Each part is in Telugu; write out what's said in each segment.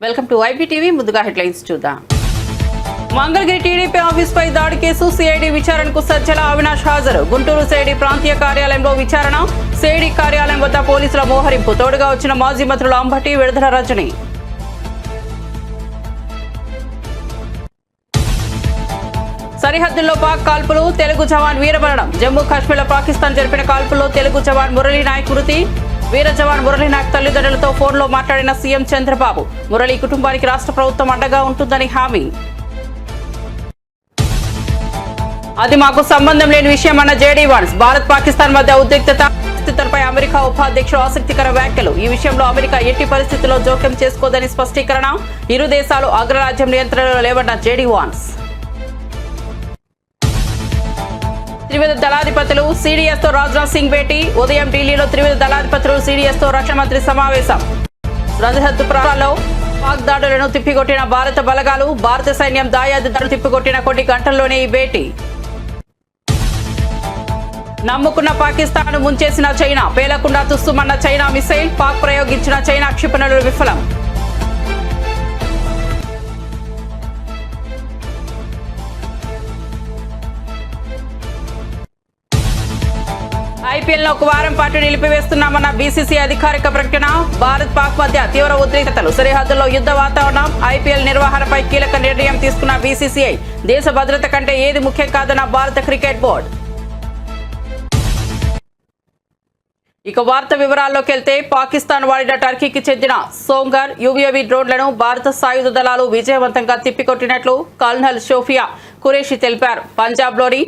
Welcome to IBTV. ముందుగా హెడ్లైన్స్ చూద్దాం. మంగళగిరి టీడీపీ ఆఫీస్పై దాడి కేసు సిఐడి విచారణకు సజ్జల అవినాష్ హాజరు. గుంటూరు సిఐడి ప్రాంతీయ కార్యాలయంలో విచారణ. సిఐడి కార్యాలయం వద్ద పోలీసుల మోహరింపు. తోడుగా వచ్చిన మాజీ మంత్రులు అంబటి, విడుదల రజని. సరిహద్దుల్లో పాక్ కాల్పులు, తెలుగు జవాన్ వీరమరణం. జమ్మూ కాశ్మీర్లో పాకిస్తాన్ జరిపిన కాల్పుల్లో తెలుగు జవాన్ మురళీ నాయక్ మృతి. వీర జవాన్ మురళీ నాయక్ తల్లిదండ్రులతో ఫోన్లో మాట్లాడిన సీఎం చంద్రబాబు. మురళీ కుటుంబానికి రాష్ట్ర ప్రభుత్వం అండగా ఉంటుందని హామీ. అది మాకు సంబంధం లేని విషయం అన్న జేడీ వాన్స్. భారత్ పాకిస్తాన్ మధ్య ఉద్రిక్తత పరిస్థితులపై అమెరికా ఉపాధ్యక్షుడు ఆసక్తికర వ్యాఖ్యలు. ఈ విషయంలో అమెరికా ఎట్టి పరిస్థితుల్లో జోక్యం చేసుకోదని స్పష్టీకరణ. ఇరు దేశాలు అగ్రరాజ్యం నియంత్రణలో లేవన్న జేడీ వాన్స్. త్రివిధ దళాధిపతులు సీడీఎస్ తో రాజ్నాథ్ సింగ్ భేటీ. ఉదయం ఢిల్లీలో త్రివిధ దళాధిపతులు సీడీఎస్ తో రక్షణ మంత్రి సమావేశం. సరిహద్దు ప్రాంతాల్లో పాక్ దాడులను తిప్పికొట్టిన భారత బలగాలు. భారత సైన్యం దాయాది దాడులు తిప్పికొట్టిన కొన్ని గంటల్లోనే ఈ భేటీ. నమ్ముకున్న పాకిస్తాన్ ముంచేసిన చైనా. పేలకుండా తుస్సుమన్న చైనా మిసైల్. పాక్ ప్రయోగించిన చైనా క్షిపణులు విఫలం. ఐపీఎల్ ఒక వారం పాటు నిలిపివేస్తున్నామన్న బీసీసీ అధికారిక ప్రకటన. భారత్ పాక్ మధ్య తీవ్ర ఉద్రిక్తతలు. సరిహద్దుల్లో యుద్ధ వాతావరణం. ఐపీఎల్ నిర్వహణపై కీలక నిర్ణయం తీసుకున్న బీసీసీఐ. దేశ భద్రత కంటే ఏది ముఖ్యం కాదన్న భారత క్రికెట్ బోర్డు. ఇక వార్త వివరాల్లోకి వెళ్తే, పాకిస్తాన్ వాడిన టర్కీకి చెందిన సోంగర్ యువియవి డ్రోన్లను భారత సాయుధ దళాలు విజయవంతంగా తిప్పికొట్టినట్లు కల్నల్ షోఫియా ఖురేషి తెలిపారు. పంజాబ్లోని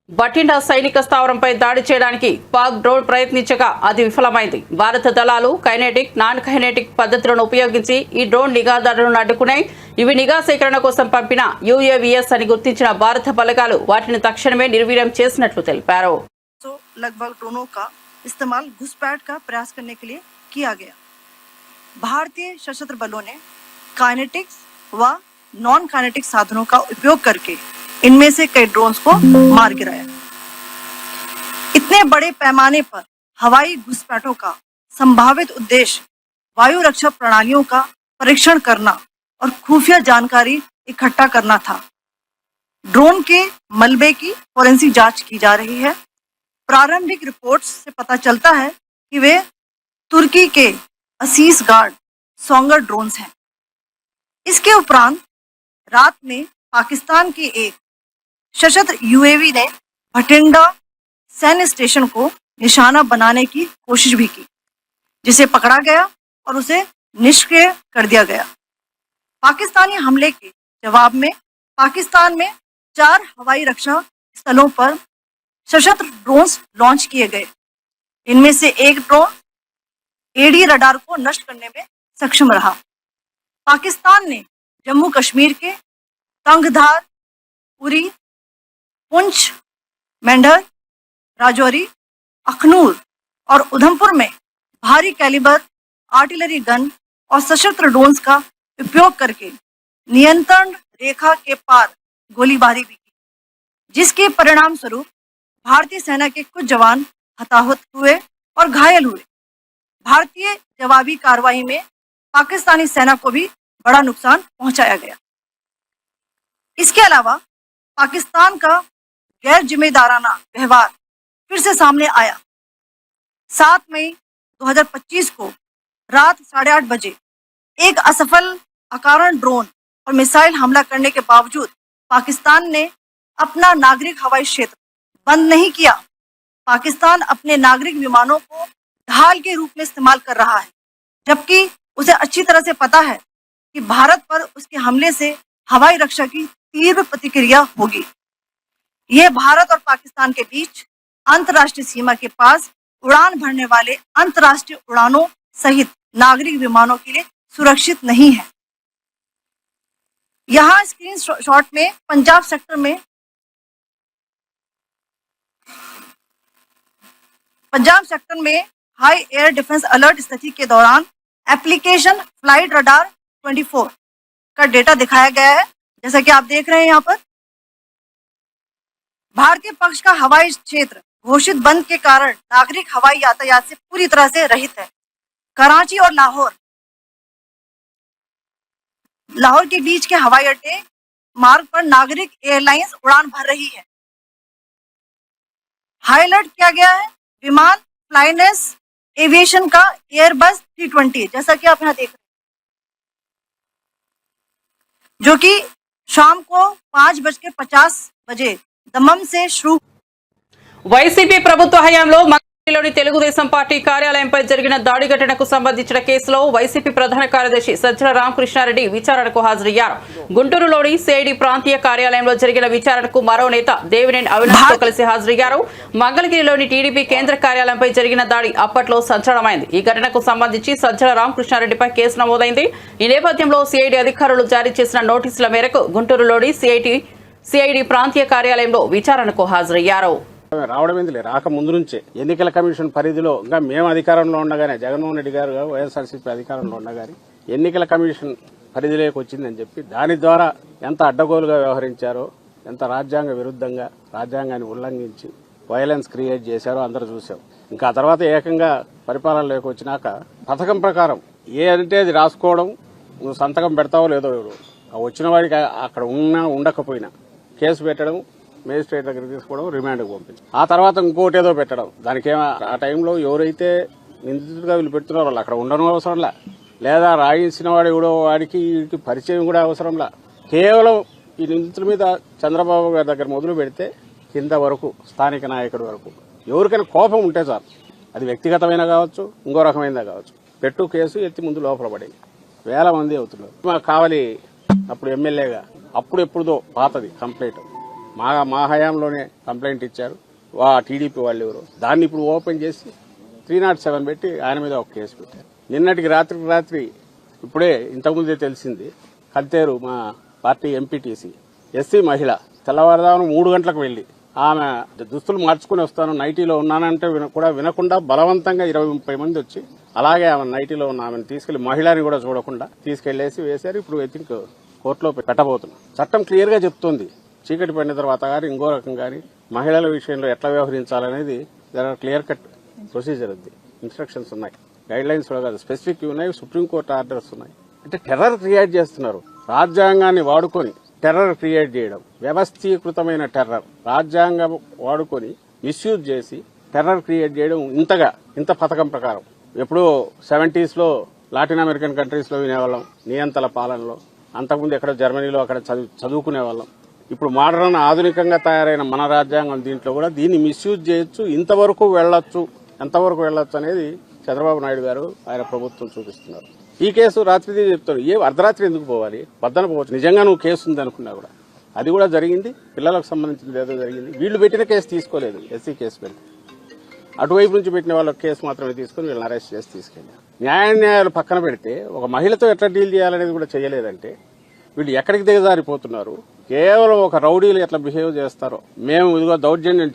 బఠిండా సైనిక స్థావరంపై దాడి చేయడానికి పాక్ డ్రోన్ ప్రయత్నించగా అది విఫలమైంది. భారత దళాలు కైనెటిక్, నాన్ కైనెటిక్ పద్ధతులను ఉపయోగించి ఈ డ్రోన్ నిఘాదారులను అడ్డుకున్నాయి. ఇవి నిఘా సేకరణ కోసం పంపిన యుఏవిఎస్ అని గుర్తించిన భారత బలగాలు వాటిని తక్షణమే నిర్వీర్యం చేసినట్లు తెలిపారు. इस्तेमाल घुसपैठ का प्रयास करने के लिए किया गया. भारतीय सशस्त्र बलों ने काइनेटिक्स व नॉन काइनेटिक साधनों का उपयोग करके इनमें से कई ड्रोन्स को मार गिराया. इतने बड़े पैमाने पर हवाई घुसपैठों का संभावित उद्देश्य वायु रक्षा प्रणालियों का परीक्षण करना और खुफिया जानकारी इकट्ठा करना था. ड्रोन के मलबे की फोरेंसिक जांच की जा रही है. प्रारंभिक रिपोर्ट्स से पता चलता है कि वे तुर्की के असीस गार्ड सोंगर ड्रोन्स हैं. इसके उपरांत रात में पाकिस्तान के एक सशस्त्र यूएवी ने भटिंडा सैन्य स्टेशन को निशाना बनाने की कोशिश भी की, जिसे पकड़ा गया और उसे निष्क्रिय कर दिया गया. पाकिस्तानी हमले के जवाब में पाकिस्तान में 4 हवाई रक्षा स्थलों पर सशस्त्र ड्रोन्स लॉन्च किए गए. इनमें से एक ड्रोन एडी रडार को नष्ट करने में सक्षम रहा. पाकिस्तान ने जम्मू कश्मीर के तंगधार, उरी, पुंछ, मेंढर, राजौरी, अखनूर और उधमपुर में भारी कैलिबर आर्टिलरी गन और सशस्त्र ड्रोन्स का उपयोग करके नियंत्रण रेखा के पार गोलीबारी भी की, जिसके परिणाम स्वरूप भारतीय सेना के कुछ जवान हताहत हुए और घायल हुए. भारतीय जवाबी कार्रवाई में पाकिस्तानी सेना को भी बड़ा नुकसान पहुंचाया गया. इसके अलावा पाकिस्तान का गैर जिम्मेदाराना व्यवहार फिर से सामने आया. 7 मई 2025 को रात 8:30 बजे एक असफल अकारण ड्रोन और मिसाइल हमला करने के बावजूद पाकिस्तान ने अपना नागरिक हवाई क्षेत्र बंद नहीं किया. पाकिस्तान अपने नागरिक विमानों को ढाल के रूप में इस्तेमाल कर रहा है, जबकि उसे अच्छी तरह से पता है कि भारत पर उसके हमले से हवाई रक्षा की तीव्र प्रतिक्रिया होगी. यह भारत और पाकिस्तान के बीच अंतर्राष्ट्रीय सीमा के पास उड़ान भरने वाले अंतर्राष्ट्रीय उड़ानों सहित नागरिक विमानों के लिए सुरक्षित नहीं है. यहाँ स्क्रीन शॉट में पंजाब सेक्टर में हाई एयर डिफेंस अलर्ट स्थिति के दौरान एप्लीकेशन फ्लाइट रडार 24 का डेटा दिखाया गया है. जैसा कि आप देख रहे हैं, यहाँ पर भारतीय पक्ष का हवाई क्षेत्र घोषित बंद के कारण नागरिक हवाई यातायात से पूरी तरह से रहित है. कराची और लाहौर लाहौर के बीच के हवाई अड्डे मार्ग पर नागरिक एयरलाइंस उड़ान भर रही है। हाई अलर्ट किया गया है विमान फ्लाइनेस एविएशन का एयरबस 320, जैसा कि आप यहाँ देख रहे हैं, जो कि शाम को 5:50 दमम से शुरू। వైసీపీ ప్రభుత్వ హయాంలో మంగళగిరిలోని తెలుగుదేశం పార్టీ కార్యాలయంపై జరిగిన దాడి ఘటనకు సంబంధించిన కేసులో వైసీపీ ప్రధాన కార్యదర్శి సజ్జల రామకృష్ణారెడ్డి విచారణకు హాజరయ్యారు. గుంటూరులోని సిఐడి ప్రాంతీయ కార్యాలయంలో జరిగిన విచారణకు మరో నేత దేవినేని అవినాష్తో కలిసి హాజరయ్యారు. మంగళగిరిలోని టీడీపీ కేంద్ర కార్యాలయంపై జరిగిన దాడి అప్పట్లో సంచలనమైంది. ఈ ఘటనకు సంబంధించి సజ్జల రామకృష్ణారెడ్డిపై కేసు నమోదైంది. ఈ నేపథ్యంలో సిఐడి అధికారులు జారీ చేసిన నోటీసుల మేరకు గుంటూరులోని సిఐడి ప్రాంతీయ కార్యాలయంలో విచారణకు హాజరయ్యారు. రావడం ఏంది రాక ముందు నుంచే ఎన్నికల కమిషన్ పరిధిలో ఇంకా మేము అధికారంలో ఉండగానే జగన్మోహన్ రెడ్డి గారు వైఎస్ఆర్సీపీ అధికారంలో ఉండగానే ఎన్నికల కమిషన్ పరిధిలోకి వచ్చిందని చెప్పి దాని ద్వారా ఎంత అడ్డగోలుగా వ్యవహరించారో, ఎంత రాజ్యాంగ విరుద్ధంగా రాజ్యాంగాన్ని ఉల్లంఘించి వైలెన్స్ క్రియేట్ చేశారో అందరూ చూసాం. ఇంకా ఆ తర్వాత ఏకంగా పరిపాలనలోకి వచ్చినాక పథకం ప్రకారం ఏ అంటే అది రాసుకోవడం, నువ్వు సంతకం పెడతావో లేదో వచ్చిన వాడికి అక్కడ ఉన్నా ఉండకపోయినా కేసు పెట్టడం, మేజిస్ట్రేట్ దగ్గర తీసుకోవడం, రిమాండ్కి పంపించడం, ఆ తర్వాత ఇంకోటి ఏదో పెట్టడం. దానికేమో ఆ టైంలో ఎవరైతే నిందితుడిగా వీళ్ళు పెడుతున్నారో వాళ్ళు అక్కడ ఉండడం అవసరంలా, లేదా రాయించిన వాడు ఎవడో వాడికి వీడికి పరిచయం కూడా అవసరంలా. కేవలం ఈ నిందితుల మీద చంద్రబాబు గారి దగ్గర మొదలు పెడితే కింద వరకు స్థానిక నాయకుడి వరకు ఎవరికైనా కోపం ఉంటే చాలు, అది వ్యక్తిగతమైన కావచ్చు, ఇంకో రకమైనదా కావచ్చు, పెట్టు కేసు ఎత్తి ముందు లోపల పడేది. వేల మంది అవుతున్నారు. మాకు కావాలి అప్పుడు ఎమ్మెల్యేగా, అప్పుడు ఎప్పుడుదో పాతది కంప్లైంట్, మా హయాంలోనే కంప్లైంట్ ఇచ్చారు టీడీపీ వాళ్ళు ఎవరు, దాన్ని ఇప్పుడు ఓపెన్ చేసి 307 పెట్టి ఆయన మీద ఒక కేసు పెట్టారు. నిన్నటికి రాత్రి ఇప్పుడే ఇంతకుముందే తెలిసింది, కల్తేరు మా పార్టీ ఎంపీటీసీ ఎస్సీ మహిళ తెల్లవారుదామున 3 గంటలకు వెళ్లి ఆమె దుస్తులు మార్చుకుని వస్తాను, నైటీలో ఉన్నానంటే కూడా వినకుండా బలవంతంగా 20-30 మంది వచ్చి అలాగే ఆమె నైటీలో ఉన్న ఆమెను తీసుకెళ్లి, మహిళని కూడా చూడకుండా తీసుకెళ్లేసి వేశారు. ఇప్పుడు ఐ థింక్ కోర్టులో పెట్టబోతున్నాం. చట్టం క్లియర్ గా చెప్తోంది, చీకటి పడిన తర్వాత కానీ ఇంకో రకం కానీ మహిళల విషయంలో ఎట్లా వ్యవహరించాలనేది క్లియర్ కట్ ప్రొసీజర్ ఉంది, ఇన్స్ట్రక్షన్స్ ఉన్నాయి, గైడ్ లైన్స్ కూడా కాదు, స్పెసిఫిక్ ఉన్నాయి, సుప్రీంకోర్టు ఆర్డర్స్ ఉన్నాయి. అంటే టెర్రర్ క్రియేట్ చేస్తున్నారు, రాజ్యాంగాన్ని వాడుకొని టెర్రర్ క్రియేట్ చేయడం, వ్యవస్థీకృతమైన టెర్రర్, రాజ్యాంగం వాడుకొని మిస్యూజ్ చేసి టెర్రర్ క్రియేట్ చేయడం. ఇంత పథకం ప్రకారం ఎప్పుడూ 70s లో లాటిన్ అమెరికన్ కంట్రీస్ లో వినేవాళ్ళం, నియంతల పాలనలో. అంతకుముందు ఎక్కడ జర్మనీలో అక్కడ చదువుకునే వాళ్ళం. ఇప్పుడు మోడర్న్ ఆధునికంగా తయారైన మన రాజ్యాంగం దీంట్లో కూడా దీన్ని మిస్యూజ్ చేయొచ్చు, ఎంతవరకు వెళ్లొచ్చు అనేది చంద్రబాబు నాయుడు గారు ఆయన ప్రభుత్వం చూపిస్తున్నారు. ఈ కేసు రాత్రి చెప్తాడు, అర్ధరాత్రి ఎందుకు పోవాలి, వద్దన పోవచ్చు. నిజంగా నువ్వు కేసు ఉంది అనుకున్నా కూడా అది కూడా జరిగింది, పిల్లలకు సంబంధించింది ఏదో జరిగింది. వీళ్ళు పెట్టిన కేసు తీసుకోలేదు, ఎస్సీ కేసు పెట్టి అటువైపు నుంచి పెట్టిన వాళ్ళ కేసు మాత్రమే తీసుకుని వీళ్ళని అరెస్ట్ చేసి తీసుకెళ్ళారు. న్యాయాలు పక్కన పెడితే ఒక మహిళతో ఎట్లా డీల్ చేయాలనేది కూడా చేయలేదంటే వీళ్ళు ఎక్కడికి దిగజారిపోతున్నారు. కేవలం ఒక రౌడీలు ఎట్లా బిహేవ్ చేస్తారో, మేము ఇదిగో దౌర్జన్యం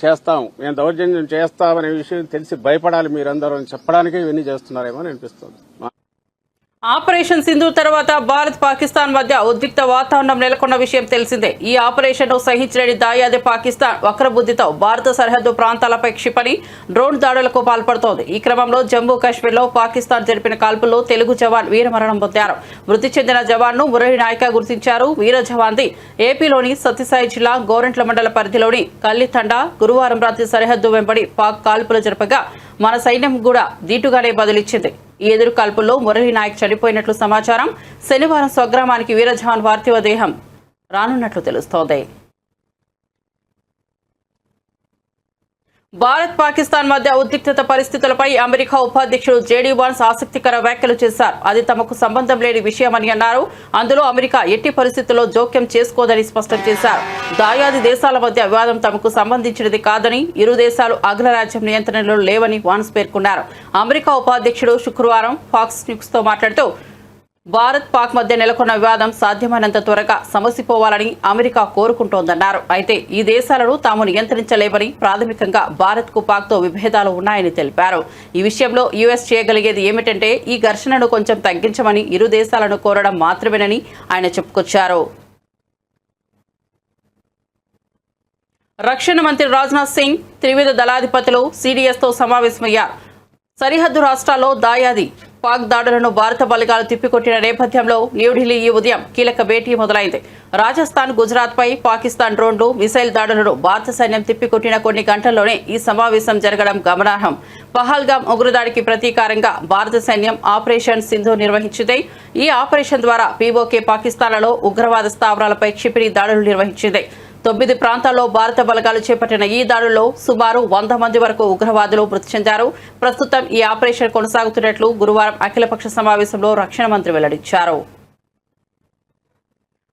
చేస్తామనే విషయం తెలిసి భయపడాలి మీరందరూ అని చెప్పడానికే ఇవన్నీ చేస్తున్నారేమో అని అనిపిస్తుంది. ఆపరేషన్ సింధూర్ తర్వాత భారత్ పాకిస్తాన్ మధ్య ఉద్రిక్త వాతావరణం నెలకొన్న విషయం తెలిసిందే. ఈ ఆపరేషన్ ను సహించలేని దాయాది పాకిస్తాన్ వక్రబుద్ధితో భారత సరిహద్దు ప్రాంతాలపై క్షిపణి, డ్రోన్ దాడులకు పాల్పడుతోంది. ఈ క్రమంలో జమ్మూ కాశ్మీర్ లో పాకిస్తాన్ జరిపిన కాల్పుల్లో తెలుగు జవాన్ వీరమరణం పొందారు. మృతి చెందిన జవాన్ ను మురళి నాయక గుర్తించారు. వీర జవాన్ది ఏపీలోని సత్యసాయి జిల్లా గోరంట్ల మండల పరిధిలోని కల్లితండా. గురువారం రాత్రి సరిహద్దు వెంబడి పాక్ కాల్పులు జరపగా మన సైన్యం కూడా దీటుగానే బదులిచ్చింది. ఈ ఎదురు కాల్పుల్లో మురళి నాయక్ చనిపోయినట్లు సమాచారం. శనివారం స్వగ్రామానికి వీర జవాన్ పార్థివ దేహం రానున్నట్లు తెలుస్తోంది. భారత్ పాకిస్తాన్ మధ్య ఉద్రిక్తత పరిస్థితులపై అమెరికా ఉపాధ్యక్షుడు జేడీ వాన్స్ ఆసక్తికర వ్యాఖ్యలు చేశారు. అది తమకు సంబంధం లేని విషయమని అన్నారు. అందులో అమెరికా ఎట్టి పరిస్థితుల్లో జోక్యం చేసుకోదని స్పష్టం చేశారు. దాయాది దేశాల మధ్య వివాదం తమకు సంబంధించినది కాదని, ఇరు దేశాలు అగ్రరాజ్యం నియంత్రణలో లేవని వాన్స్ పేర్కొన్నారు. అమెరికా ఉపాధ్యక్షుడు శుక్రవారం ఫాక్స్ న్యూస్ తో మాట్లాడుతూ భారత్ పాక్ మధ్య నెలకొన్న వివాదం సాధ్యమైనంత త్వరగా సమసిపోవాలని అమెరికా కోరుకుంటోందన్నారు. అయితే ఈ దేశాలను తాము నియంత్రించలేమని, ప్రాథమికంగా భారత్ కు పాక్ తో విభేదాలు ఉన్నాయని తెలిపారు. ఈ విషయంలో యుఎస్ చేయగలిగేది ఏమిటంటే ఈ ఘర్షణను కొంచెం తగ్గించమని ఇరు దేశాలను కోరడం మాత్రమేనని ఆయన చెప్పుకొచ్చారు. రక్షణ మంత్రి రాజ్నాథ్ సింగ్ త్రివిధ దళాధిపతులు సిడిఎస్ తో సమావేశమయ్యారు. సరిహద్దు రాష్ట్రాల్లో దాయాది పాక్ దాడులను భారత బలగాలు తిప్పికొట్టిన నేపథ్యంలో న్యూఢిల్లీ ఈ ఉదయం కీలక భేటీ మొదలైంది. రాజస్థాన్, గుజరాత్ పై పాకిస్తాన్ డ్రోన్లు, మిసైల్ దాడులను భారత సైన్యం తిప్పికొట్టిన కొన్ని గంటల్లోనే ఈ సమావేశం జరగడం గమనార్హం. పహల్గామ్ ఉగ్రదాడికి ప్రతీకారంగా భారత సైన్యం ఆపరేషన్ సింధు నిర్వహించింది. ఈ ఆపరేషన్ ద్వారా పీఓకే పాకిస్తాన్లలో ఉగ్రవాద స్థావరాలపై క్షిపణి దాడులు నిర్వహించింది. 9 ప్రాంతాల్లో భారత బలగాలు చేపట్టిన ఈ దాడుల్లో సుమారు 100 మంది వరకు ఉగ్రవాదులు మృతి చెందారు. ప్రస్తుతం ఈ ఆపరేషన్ కొనసాగుతున్నట్లు గురువారం అఖిలపక్ష సమావేశంలో రక్షణ మంత్రి వెల్లడించారు.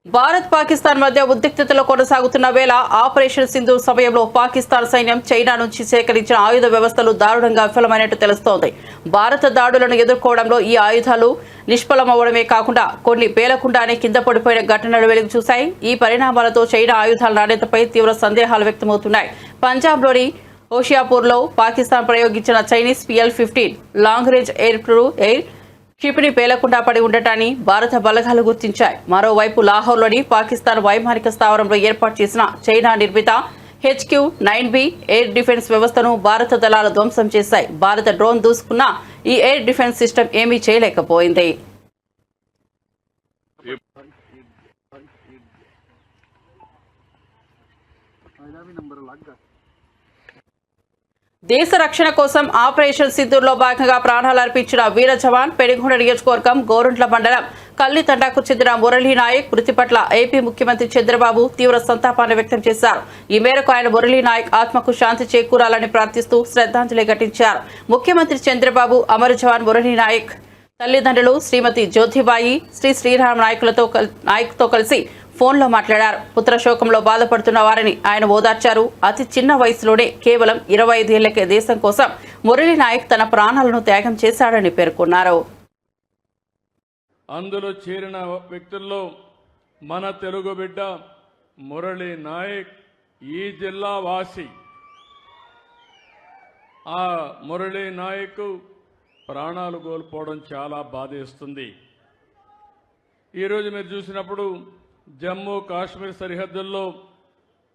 భారత్, పాకిస్తాన్ మధ్య ఉద్రిక్తతలు కొనసాగుతున్న వేళ ఆపరేషన్ సింధు సమయంలో పాకిస్తాన్ సైన్యం చైనా నుంచి సేకరించిన ఆయుధ వ్యవస్థలు దారుణంగా విఫలమైనట్టు తెలుస్తోంది. భారత దాడులను ఎదుర్కోవడంలో ఈ ఆయుధాలు నిష్ఫలమవడమే కాకుండా కొన్ని పేలకుండానే కింద పడిపోయిన ఘటనలు వెలుగు చూశాయి. ఈ పరిణామాలతో చైనా ఆయుధాల నాణ్యతపై తీవ్ర సందేహాలు వ్యక్తమవుతున్నాయి. పంజాబ్లోని హోషియాపూర్లో పాకిస్తాన్ ప్రయోగించిన Chinese PL-15 long range air క్షిపణి పేలకుండా పడి ఉండటాన్ని భారత బలగాలు గుర్తించాయి. మరోవైపు లాహోర్లోని పాకిస్తాన్ వైమానిక స్థావరంలో ఏర్పాటు చేసిన చైనా నిర్మిత HQ-9B ఎయిర్ డిఫెన్స్ వ్యవస్థను భారత దళాలు ధ్వంసం చేశాయి. భారత డ్రోన్ దూసుకున్న ఈ ఎయిర్ డిఫెన్స్ సిస్టమ్ ఏమీ చేయలేకపోయింది. దేశ రక్షణ కోసం ఆపరేషన్ సింధూర్లో భాగంగా ప్రాణాలు అర్పించిన వీర జవాన్ పెనుగొండ నియోజకవర్గం గోరంట్ల మండలం కల్లితండాకు చెందిన మురళీ నాయక్ మృతి పట్ల ఏపీ ముఖ్యమంత్రి చంద్రబాబు తీవ్ర సంతాపాన్ని వ్యక్తం చేశారు. ఈ మేరకు ఆయన మురళీ నాయక్ ఆత్మకు శాంతి చేకూరాలని ప్రార్థిస్తూ శ్రద్ధాంజలి ఘటించారు. ముఖ్యమంత్రి చంద్రబాబు అమర జవాన్ మురళీ నాయక్ తల్లిదండ్రులు శ్రీమతి జ్యోతిబాయి, శ్రీరామ్ నాయక్తో కలిసి ఫోన్లో మాట్లాడారు. పుత్రశోకంలో బాధపడుతున్న వారిని ఆయన ఓదార్చారు. అతి చిన్న వయసులోనే కేవలం 25 ఏళ్లకే దేశం కోసం మురళీ నాయక్ తన ప్రాణాలను త్యాగం చేశాడని పేర్కొన్నారు. అందులో చేరిన వ్యక్తుల్లో మన తెలుగు బిడ్డ మురళీ నాయక్ ఈ జిల్లా వాసి. ఆ మురళీ నాయక్ ప్రాణాలు కోల్పోవడం చాలా బాధేస్తుంది. ఈరోజు మీరు చూసినప్పుడు జమ్మూ కాశ్మీర్ సరిహద్దుల్లో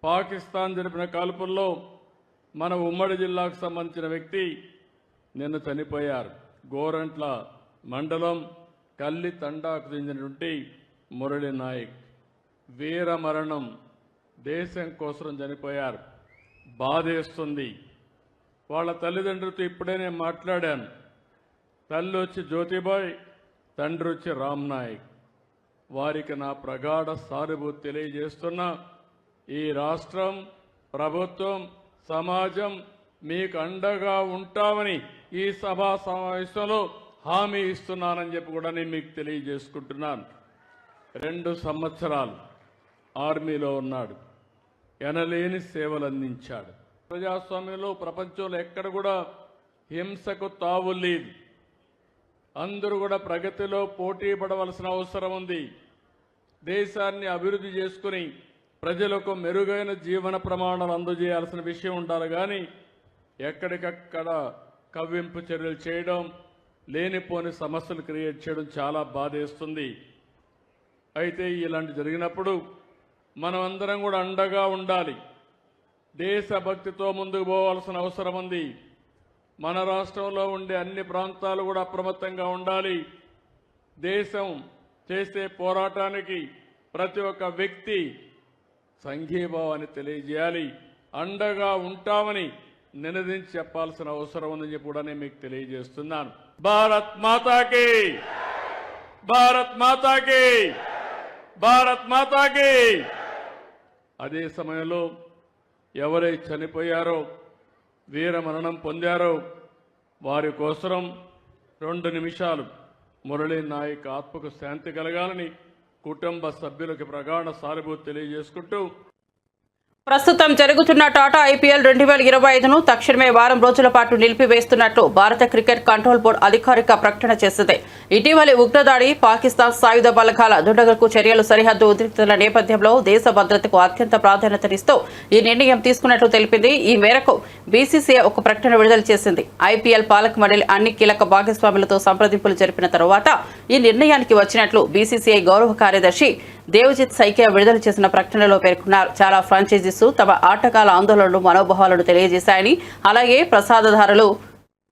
పాకిస్తాన్ జరిపిన కాల్పుల్లో మన ఉమ్మడి జిల్లాకు సంబంధించిన వ్యక్తి నిన్న చనిపోయారు. గోరంట్ల మండలం కల్లి తండాకు చెందినటువంటి మురళీ నాయక్ వీర మరణం, దేశం కోసం చనిపోయారు. బాధేస్తుంది. వాళ్ళ తల్లిదండ్రులతో ఇప్పుడే నేను మాట్లాడాను. తల్లి వచ్చి జ్యోతిబాయ్, తండ్రి వచ్చి రామ్ నాయక్. వారికి నా ప్రగాఢ సానుభూతి తెలియజేస్తున్నా. ఈ రాష్ట్రం, ప్రభుత్వం, సమాజం మీకు అండగా ఉంటామని ఈ సభా సమావేశంలో హామీ ఇస్తున్నానని చెప్పి కూడా నేను మీకు తెలియజేసుకుంటున్నాను. 2 సంవత్సరాలు ఆర్మీలో ఉన్నాడు. ఎనలేని సేవలు అందించాడు. ప్రజాస్వామ్యంలో ప్రపంచంలో ఎక్కడ కూడా హింసకు తావు లేదు. అందరూ కూడా ప్రగతిలో పోటీ పడవలసిన అవసరం ఉంది. దేశాన్ని అభివృద్ధి చేసుకుని ప్రజలకు మెరుగైన జీవన ప్రమాణాలు అందజేయాల్సిన విషయం ఉండాలి. కానీ ఎక్కడికక్కడ కవ్వింపు చర్యలు చేయడం, లేనిపోని సమస్యలు క్రియేట్ చేయడం చాలా బాధేస్తుంది. అయితే ఇలాంటి జరిగినప్పుడు మనం అందరం కూడా అండగా ఉండాలి. దేశభక్తితో ముందుకు పోవాల్సిన అవసరం ఉంది. మన రాష్ట్రంలో ఉండే అన్ని ప్రాంతాలు కూడా అప్రమత్తంగా ఉండాలి. దేశం చేసే పోరాటానికి ప్రతి ఒక్క వ్యక్తి సంఘీభావాన్ని తెలియజేయాలి. అండగా ఉంటామని నినదించి చెప్పాల్సిన అవసరం ఉందని చెప్పి కూడా నేను మీకు తెలియజేస్తున్నాను. భారత్ మాతాకి, భారత్ మాతాకి, భారత్ మాతాకి. అదే సమయంలో ఎవరైతే చనిపోయారో, వీర మరణం పొందారో వారి కోసం 2 నిమిషాలు మురళీ నాయక్ ఆత్మకు శాంతి కలగాలని కుటుంబ సభ్యులకు ప్రగాఢ సానుభూతి తెలియజేసుకుంటూ, ప్రస్తుతం జరుగుతున్న టాటా IPL 2025ను తక్షణమే వారం రోజుల పాటు నిలిపివేస్తున్నట్లు భారత క్రికెట్ కంట్రోల్ బోర్డు అధికారిక ప్రకటన చేసింది. ఇటీవలి ఉగ్రదాడి, పాకిస్తాన్ సాయుధ బలగాల దుండగులకు చర్యలు, సరిహద్దు ఉద్రిక్తతల నేపథ్యంలో దేశ భద్రతకు అత్యంత ప్రాధాన్యతనిస్తూ ఈ నిర్ణయం తీసుకున్నట్లు తెలిపింది. ఈ మేరకు BCCI ఒక ప్రకటన విడుదల చేసింది. IPL పాలక మండలి అన్ని కీలక భాగస్వాములతో సంప్రదింపులు జరిపిన తర్వాత ఈ నిర్ణయానికి వచ్చినట్లు BCCI గౌరవ కార్యదర్శి దేవజిత్ సైకియా విడుదల చేసిన ప్రకటనలో పేర్కొన్నారు. చాలా ఫ్రాంచైజీస్ తమ ఆటగాళ్ల ఆందోళనలు, మనోభావాలను తెలియజేశాయని, అలాగే ప్రసాదదారులు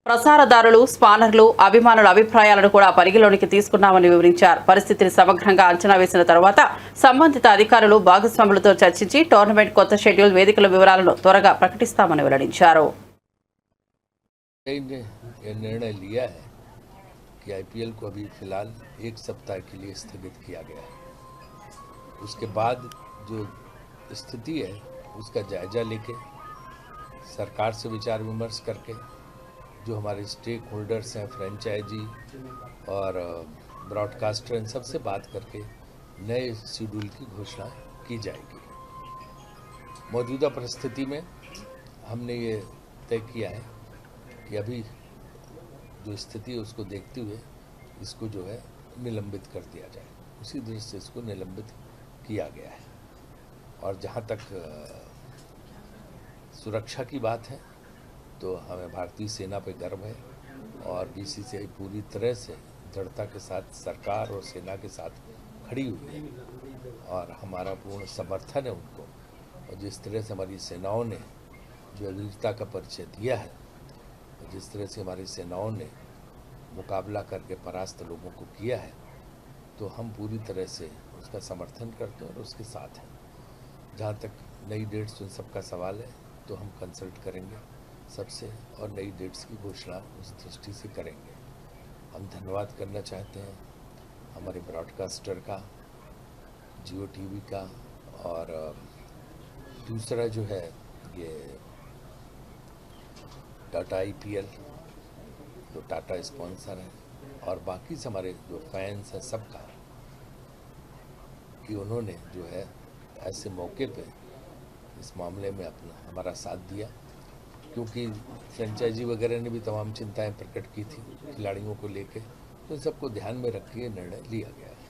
ప్రసారదారులు, స్పానర్లు, అభిమానుల అభిప్రాయాలను కూడా పరిగణలోనికి తీసుకున్నామని వివరించారు. పరిస్థితిని సమగ్రంగా అంచనా వేసిన తర్వాత సంబంధిత అధికారులు, భాగస్వాములతో చర్చించి టోర్నమెంట్ కొత్త షెడ్యూల్, వేదికల వివరాలను త్వరగా ప్రకటిస్తామని వెల్లడించారు. निर्णय लिया है कि आईपीएल को अभी फिलहाल 1 सप्ताह के लिए स्थगित किया गया है। उसके बाद जो स्थिति है उसका जायजा लेके सरकार से विचार विमर्श करके जो हमारे स्टेक होल्डर्स हैं, फ्रेंचाइजी और ब्रॉडकास्टर, इन सबसे बात करके नए शेड्यूल की घोषणा की जाएगी। मौजूदा परिस्थिति में हमने ये तय किया है कि अभी जो स्थिति है उसको देखते हुए इसको जो है निलंबित कर दिया जाए। उसी दृष्टि से इसको निलंबित किया गया है। और जहाँ तक सुरक्षा की बात है तो हमें भारतीय सेना पे गर्व है और बीसीसीआई पूरी तरह से दृढ़ता के साथ सरकार और सेना के साथ खड़ी हुई है और हमारा पूर्ण समर्थन है उनको। और जिस तरह से हमारी सेनाओं ने जो वीरता का परिचय दिया है, जिस तरह से हमारी सेनाओं ने मुकाबला करके परास्त लोगों को किया है, तो हम पूरी तरह से उसका समर्थन करते हैं और उसके साथ हैं। जहाँ तक नई डेट्स उन सबका सवाल है तो हम कंसल्ट करेंगे सबसे और नई डेट्स की घोषणा उस दृष्टि से करेंगे। हम धन्यवाद करना चाहते हैं हमारे ब्रॉडकास्टर का, जियो टीवी का, और दूसरा जो है ये टाटा आईपीएल जो टाटा स्पॉन्सर है, और बाकी से हमारे जो फैंस हैं सबका, कि उन्होंने जो है ऐसे मौके पे इस मामले में अपना हमारा साथ दिया, क्योंकि फ्रेंचाइजी वगैरह ने भी तमाम चिंताएं प्रकट की थी खिलाड़ियों को लेके, तो इन सबको ध्यान में रख के निर्णय लिया गया है।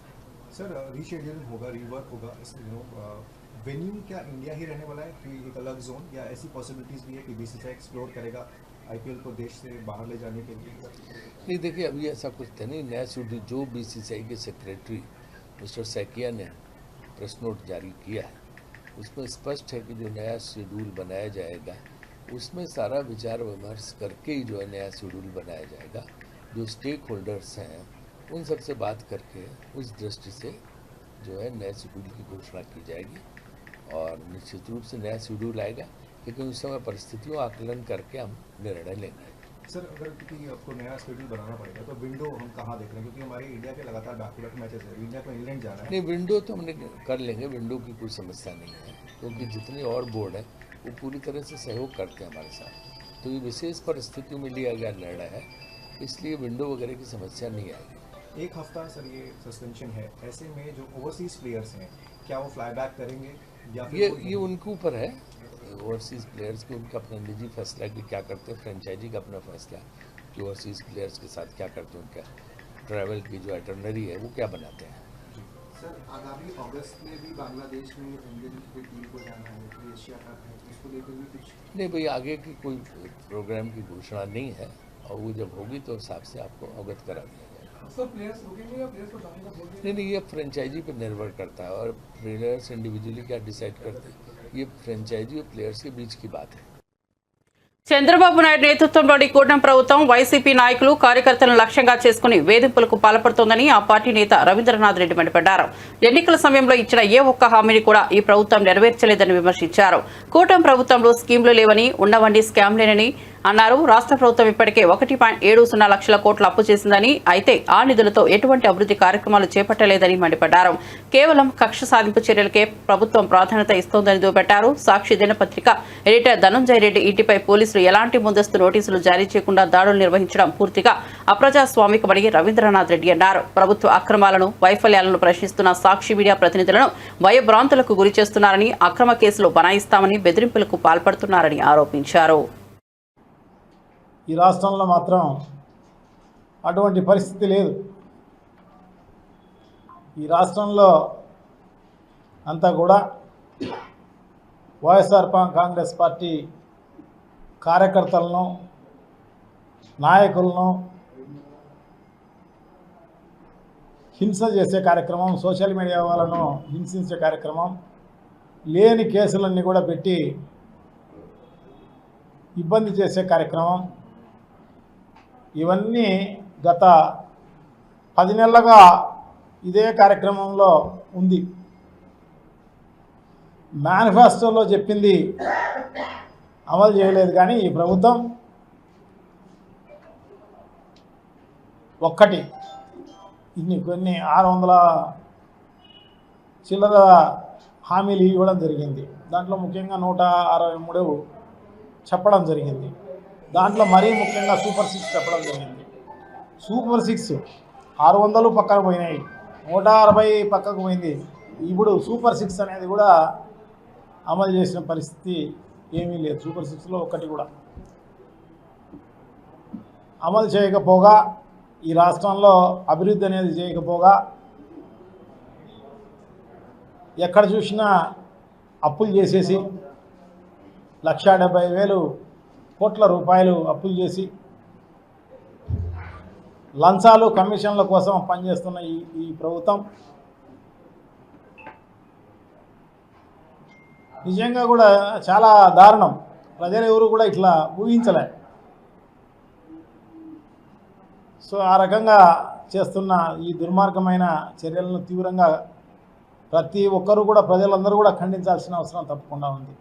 सर रीशेड्यूल होगा, रीवर्क होगा, वेन्यू क्या इंडिया ही रहने वाला है कि एक अलग जोन, या ऐसी पॉसिबिलिटीज भी है कि बीसीसीआई एक्सप्लोर करेगा आईपीएल को देश से बाहर ले जाने के लिए? नहीं, देखिए अभी ऐसा कुछ था नहीं। नया शेड्यूल जो बीसीसीआई के सेक्रेटरी मिस्टर सैकिया ने प्रेस नोट जारी किया है उसमें स्पष्ट है कि जो नया शेड्यूल बनाया जाएगा उसमें सारा विचार विमर्श करके ही जो है नया शेड्यूल बनाया जाएगा। जो स्टेक होल्डर्स हैं उन सबसे बात करके उस दृष्टि से जो है नए शेड्यूल की घोषणा की जाएगी और निश्चित रूप से नया शेड्यूल आएगा, लेकिन उस समय परिस्थितियों आकलन करके हम निर्णय लेंगे। सर अगर क्योंकि आपको नया शेड्यूल बनाना पड़ेगा तो विंडो हम कहाँ देख रहे हैं, क्योंकि हमारे इंडिया के लगातार बैक टू बैक मैचेस है, इंडिया को इंग्लैंड जाना है। नहीं, विंडो तो हमने कर लेंगे, विंडो की कोई समस्या नहीं है, क्योंकि जितनी और बोर्ड है वो पूरी तरह से सहयोग करते हैं हमारे साथ। तो ये विशेष परिस्थितियों में लिया गया निर्णय है, इसलिए विंडो वगैरह की समस्या नहीं आएगी। 1 हफ्ता सर ये सस्पेंशन है, ऐसे में जो ओवरसीज प्लेयर्स हैं क्या वो फ्लाई बैक करेंगे या फिर ये उनके ऊपर है, ओवरसीज प्लेयर्स के उनका अपना निजी फैसला है कि क्या करते हैं। फ्रेंचाइजी का अपना फैसला है कि ओवरसीज प्लेयर्स के साथ क्या करते हैं, उनका ट्रैवल की जो आइटनरी है वो क्या बनाते हैं। सर आगामी अगस्त में भी बांग्लादेश में इंडियन क्रिकेट टीम को जाना है, तो एशिया कप है, उसको लेकर भी कुछ नहीं भाई, आगे की कोई प्रोग्राम की घोषणा नहीं है और वो जब होगी तो हिसाब से आपको अवगत करा दिया जाएगा। सर प्लेयर्स रुकेंगे या प्लेयर्स को जाने का बोल दिया? नहीं, ये फ्रेंचाइजी पर निर्भर करता है और प्लेयर्स इंडिविजुअली क्या डिसाइड करते हैं, ये फ्रेंचाइजी और प्लेयर्स के बीच की बात है। చంద్రబాబు నాయుడు నేతృత్వంలోని కూటమి ప్రభుత్వం వైసీపీ నాయకులు, కార్యకర్తలను లక్ష్యంగా చేసుకుని వేధింపులకు పాల్పడుతోందని ఆ పార్టీ నేత రవీంద్రనాథ్ రెడ్డి మండిపడ్డారు. ఎన్నికల సమయంలో ఇచ్చిన ఏ ఒక్క హామీని కూడా ఈ ప్రభుత్వం నెరవేర్చలేదని విమర్శించారు. కూటమి ప్రభుత్వంలో స్కీమ్లు లేవని, ఉన్నవన్నీ స్కామ్లేనని అన్నారు. రాష్ట్ర ప్రభుత్వం ఇప్పటికే 1.70 లక్షల కోట్ల అప్పు చేసిందని, అయితే ఆ నిధులతో ఎటువంటి అభివృద్ధి కార్యక్రమాలు చేపట్టలేదని మండిపడ్డారు. కేవలం కక్ష సాధింపు చర్యలకే ప్రభుత్వం ప్రాధాన్యత ఇస్తోందని దుయ్యబట్టారు. సాక్షి దినపత్రిక ఎడిటర్ ధనంజయ రెడ్డి ఇంటిపై పోలీసులు ఎలాంటి ముందస్తు నోటీసులు జారీ చేయకుండా దాడులు నిర్వహించడం పూర్తిగా అప్రజాస్వామికమని రవీంద్రనాథ్ రెడ్డి అన్నారు. ప్రభుత్వ అక్రమాలను, వైఫల్యాలను ప్రశ్నిస్తున్న సాక్షి మీడియా ప్రతినిధులను భయభ్రాంతులకు గురి చేస్తున్నారని, అక్రమ కేసులు బనాయిస్తామని బెదిరింపులకు పాల్పడుతున్నారని ఆరోపించారు. ఈ రాష్ట్రంలో మాత్రం అటువంటి పరిస్థితి లేదు. ఈ రాష్ట్రంలో అంతా కూడా వైఎస్ఆర్ కాంగ్రెస్ పార్టీ కార్యకర్తలను, నాయకులను హింస చేసే కార్యక్రమం, సోషల్ మీడియా వాళ్ళను హింసించే కార్యక్రమం, లేని కేసులన్నీ కూడా పెట్టి ఇబ్బంది చేసే కార్యక్రమం, ఇవన్నీ గత 10 నెలలుగా ఇదే కార్యక్రమంలో ఉంది. మేనిఫెస్టోలో చెప్పింది అమలు చేయలేదు, కానీ ఈ ప్రభుత్వం ఒక్కటి కొన్ని 600 చిల్లర హామీలు ఇవ్వడం జరిగింది. దాంట్లో ముఖ్యంగా 163 చెప్పడం జరిగింది. దాంట్లో మరీ ముఖ్యంగా సూపర్ 6 చెప్పడం జరిగింది. సూపర్ 6 600 పక్కకు పోయినాయి, 160 పక్కకు పోయింది. ఇప్పుడు సూపర్ 6 అనేది కూడా అమలు చేసిన పరిస్థితి ఏమీ లేదు. సూపర్ 6లో ఒక్కటి కూడా అమలు చేయకపోగా, ఈ రాష్ట్రంలో అభివృద్ధి అనేది చేయకపోగా, ఎక్కడ చూసినా అప్పులు చేసేసి 1,70,000 కోట్ల రూపాయలు అప్పులు చేసి లంచాలు కమిషన్ల కోసం పనిచేస్తున్న ఈ ప్రభుత్వం నిజంగా కూడా చాలా దారుణం. ప్రజలు ఎవరు కూడా ఇట్లా ఊహించలే. సో ఆ రకంగా చేస్తున్న ఈ దుర్మార్గమైన చర్యలను తీవ్రంగా ప్రతి ఒక్కరు కూడా, ప్రజలందరూ కూడా ఖండించాల్సిన అవసరం తప్పకుండా ఉంది.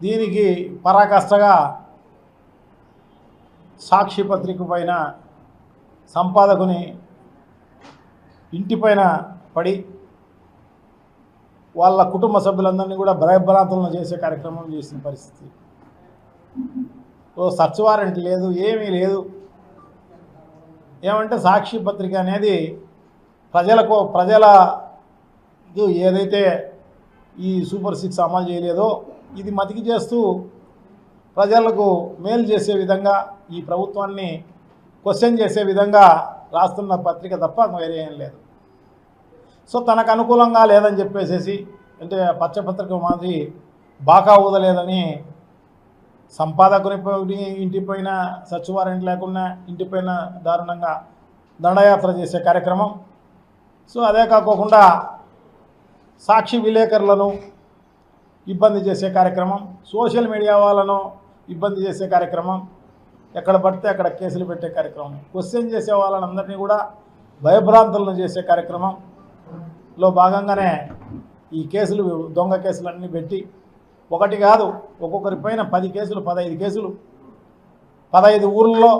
దీనికి పరాకాష్ఠగా సాక్షి పత్రిక పైన సంపాదకుని ఇంటిపైన పడి వాళ్ళ కుటుంబ సభ్యులందరినీ కూడా భయభ్రాంతులను చేసే కార్యక్రమం చేసిన పరిస్థితి. ఓ సర్చ్ వారెంట్ లేదు, ఏమీ లేదు. ఏమంటే సాక్షి పత్రిక అనేది ప్రజల ఏదైతే ఈ సూపర్ 6 అమలు చేయలేదో ఇది మతికి చేస్తూ ప్రజలకు మేలు చేసే విధంగా, ఈ ప్రభుత్వాన్ని క్వశ్చన్ చేసే విధంగా రాస్తున్న పత్రిక తప్ప వేరే ఏం లేదు. సో తనకు అనుకూలంగా లేదని చెప్పేసేసి, అంటే పచ్చపత్రిక మాదిరి బాకా ఊదలేదని సంపాదకుని ఇంటిపైన సర్చ్ వారెంట్ లేకుండా ఇంటిపైన దారుణంగా దండయాత్ర చేసే కార్యక్రమం. సో అదే కాకుండా సాక్షి విలేకరులను ఇబ్బంది చేసే కార్యక్రమం, సోషల్ మీడియా వాళ్ళను ఇబ్బంది చేసే కార్యక్రమం, ఎక్కడ పడితే అక్కడ కేసులు పెట్టే కార్యక్రమం, క్వశ్చన్ చేసే వాళ్ళందరినీ కూడా భయభ్రాంతులను చేసే కార్యక్రమంలో భాగంగానే ఈ కేసులు, దొంగ కేసులన్నీ పెట్టి ఒకటి కాదు ఒక్కొక్కరిపైన 10 కేసులు, 15 కేసులు 15 ఊర్లలో.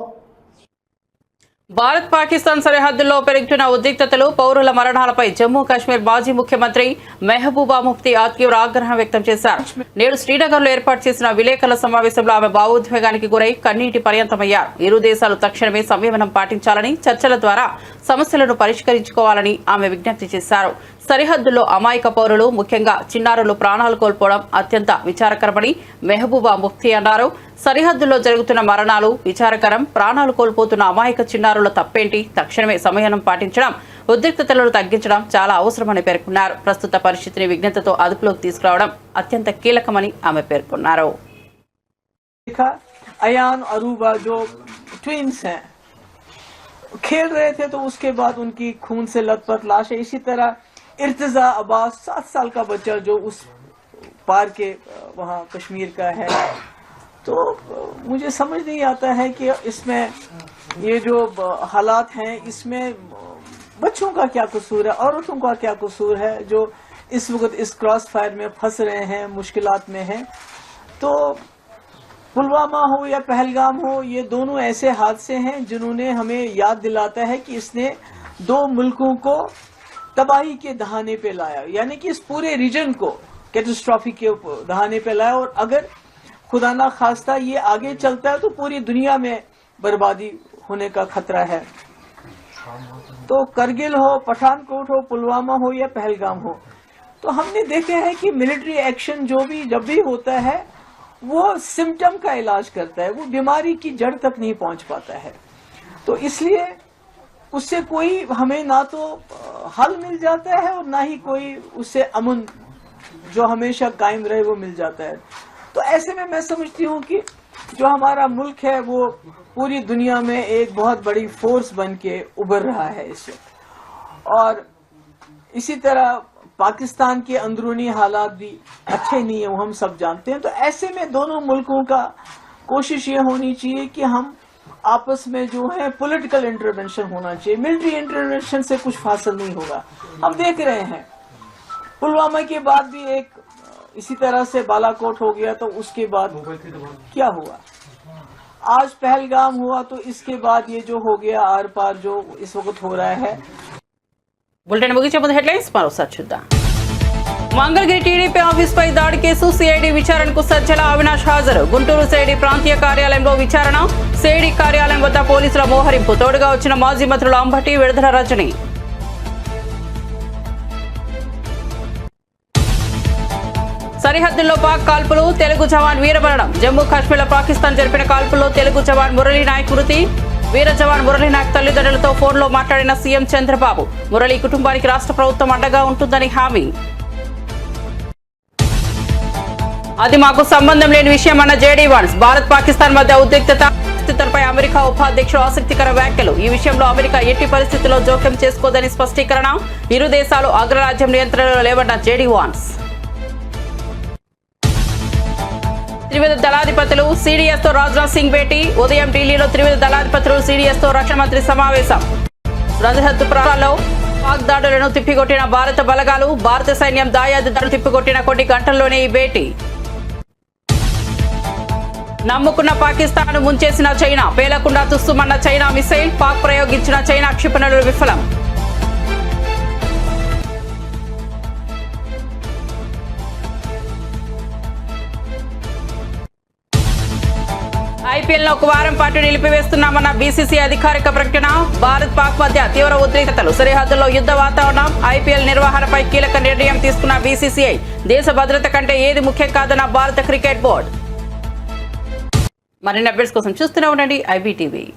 భారత్ పాకిస్తాన్ సరిహద్దుల్లో పెరుగుతున్న ఉద్రిక్తతలు, పౌరుల మరణాలపై జమ్మూ కాశ్మీర్ మాజీ ముఖ్యమంత్రి మెహబూబా ముఫ్తీ తీవ్ర ఆగ్రహం వ్యక్తం చేశారు. నేడు శ్రీనగర్లో ఏర్పాటు చేసిన విలేకరుల సమావేశంలో ఆమె భావోద్వేగానికి గురై కన్నీటి పర్యంతమయ్యారు. ఇరు దేశాలు తక్షణమే సంయమనం పాటించాలని, చర్చల ద్వారా సమస్యలను పరిష్కరించుకోవాలని ఆమె విజ్ఞప్తి చేశారు. సరిహద్దుల్లో అమాయక పౌరులు, ముఖ్యంగా చిన్నారులు ప్రాణాలు కోల్పోవడం అత్యంత విచారకరమని మెహబూబా ముఫ్తీ అన్నారు. సరిహద్దుల్లో జరుగుతున్న మరణాలు విచారకరం. ప్రాణాలు కోల్పోతున్న అమాయక చిన్నారుల తప్పేంటి? తక్షణమే సంయమనం పాటించడం, ఉద్రిక్తతలను తగ్గించడం చాలా అవసరమని పేర్కొన్నారు. ప్రస్తుత పరిస్థితిని విజ్ఞతతో అదుపులోకి తీసుకురావడం అత్యంత కీలకమని ఆమె పేర్కొన్నారు. अयान अरूबा जो ट्विंस हैं खेल रहे थे, तो उसके बाद उनकी खून से लथपथ लाश है. इसी तरह इर्तिजा अब्बास 7 साल का बच्चा जो उस पार के वहाँ कश्मीर का है. तो मुझे समझ नहीं आता है कि इसमें ये जो हालात हैं इसमें बच्चों का क्या कसूर है, औरतों का क्या कसूर है जो इस वक्त इस क्रॉस फायर में फंस रहे हैं, मुश्किलात में हैं. तो पुलवामा हो या पहलगाम हो, ये दोनों ऐसे हादसे हैं जिन्होंने हमें याद दिलाता है कि इसने 2 मुल्कों को तबाही के दहाने पे लाया, यानी कि इस पूरे रीजन को कैटास्ट्रॉफी के दहाने पे लाया. और अगर खुदा ना खास्ता ये आगे चलता है तो पूरी दुनिया में बर्बादी होने का खतरा है. तो करगिल हो, पठानकोट हो, पुलवामा हो या पहलगाम हो, तो हमने देखा है कि मिलिट्री एक्शन जब भी होता है वो सिम्टम का इलाज करता है, वो बीमारी की जड़ तक नहीं पहुंच पाता है. तो इसलिए उससे कोई हमें ना तो हल मिल जाता है और ना ही कोई उससे अमन जो हमेशा कायम रहे वो मिल जाता है. तो ऐसे में मैं समझती हूँ कि जो हमारा मुल्क है वो पूरी दुनिया में एक बहुत बड़ी फोर्स बन के उभर रहा है इस वक्त. और इसी तरह पाकिस्तान के अंदरूनी हालात भी अच्छे नहीं है, वो हम सब जानते हैं. तो ऐसे में दोनों मुल्कों का कोशिश ये होनी चाहिए कि हम आपस में जो है पॉलिटिकल इंटरवेंशन होना चाहिए। मिलिट्री इंटरवेंशन से कुछ हासिल नहीं होगा। हम देख रहे हैं पुलवामा के बाद भी एक इसी तरह से बालाकोट हो गया, तो उसके बाद क्या हुआ? आज पहलगाम हुआ, तो इसके बाद ये जो हो गया आर पार जो इस वक्त हो रहा है। బులెటిన్ ముగించే ముందు హెడ్లైన్స్ మరోసారి చూద్దాం. మంగళగిరి టీడీపీ ఆఫీస్పై దాడి కేసు సిఐడి విచారణకు సజ్జల అవినాష్ హాజరు. గుంటూరు సిఐడి ప్రాంతీయ కార్యాలయంలో విచారణ. సిఐడి కార్యాలయం వద్ద పోలీసుల మోహరింపు. తోడుగా వచ్చిన మాజీ మంత్రులు అంబటి, విడుదల రజని. సరిహద్దుల్లో పాక్ కాల్పులు. తెలుగు జవాన్ వీరమరణం. జమ్మూ కాశ్మీర్లో పాకిస్తాన్ జరిపిన కాల్పుల్లో తెలుగు జవాన్ మురళీ నాయక్ మృతి. వీర జవాన్ మురళీ నాయక్ తల్లిదండ్రులతో ఫోన్లో మాట్లాడిన సీఎం చంద్రబాబు. మురళీ కుటుంబానికి రాష్ట్ర ప్రభుత్వం అండగా ఉంటుందని హామీ. అది మాకు సంబంధం లేని విషయం అన్న జేడీ వాన్స్. భారత్ పాకిస్తాన్ మధ్య ఉద్రిక్తత పరిస్థితులపై అమెరికా ఉపాధ్యక్షుడు ఆసక్తికర వ్యాఖ్యలు. ఈ విషయంలో అమెరికా ఎట్టి పరిస్థితుల్లో జోక్యం చేసుకోదని స్పష్టీకరణ. ఇరు దేశాలు అగ్రరాజ్యం నియంత్రణలో లేవన్న జేడీ వాన్స్. త్రివిధ దళాధిపతులు సిడిఎస్ తో రాజ్నాథ్ సింగ్ భేటీ. ఉదయం ఢిల్లీలో త్రివిధ దళాధిపతులు సిడిఎస్ తో రక్షణ మంత్రి సమావేశం. సరిహద్దు ప్రాంతాల్లో పాక్ దాడులను తిప్పికొట్టిన భారత బలగాలు. భారత సైన్యం దాయాది దాడులు తిప్పికొట్టిన కొన్ని గంటల్లోనే ఈ భేటీ. నమ్ముకున్న పాకిస్తాన్ ముంచేసిన చైనా. పేలకుండా తుస్సుమన్న చైనా మిసైల్. పాక్ ప్రయోగించిన చైనా క్షిపణులు విఫలం. ఐపీఎల్ ఒక వారం పాటు నిలిపివేస్తున్నామన్న బీసీసీ అధికారిక ప్రకటన. భారత్ పాక్ మధ్య తీవ్ర ఉద్రిక్తతలు. సరిహద్దుల్లో యుద్ధ వాతావరణం. ఐపీఎల్ నిర్వహణపై కీలక నిర్ణయం తీసుకున్న బీసీసీఐ. దేశ భద్రత కంటే ఏది ముఖ్యం కాదన్న భారత క్రికెట్ బోర్డు. మరిన్ని అప్డేట్స్ కోసం చూస్తూనే ఉండండి IBTV.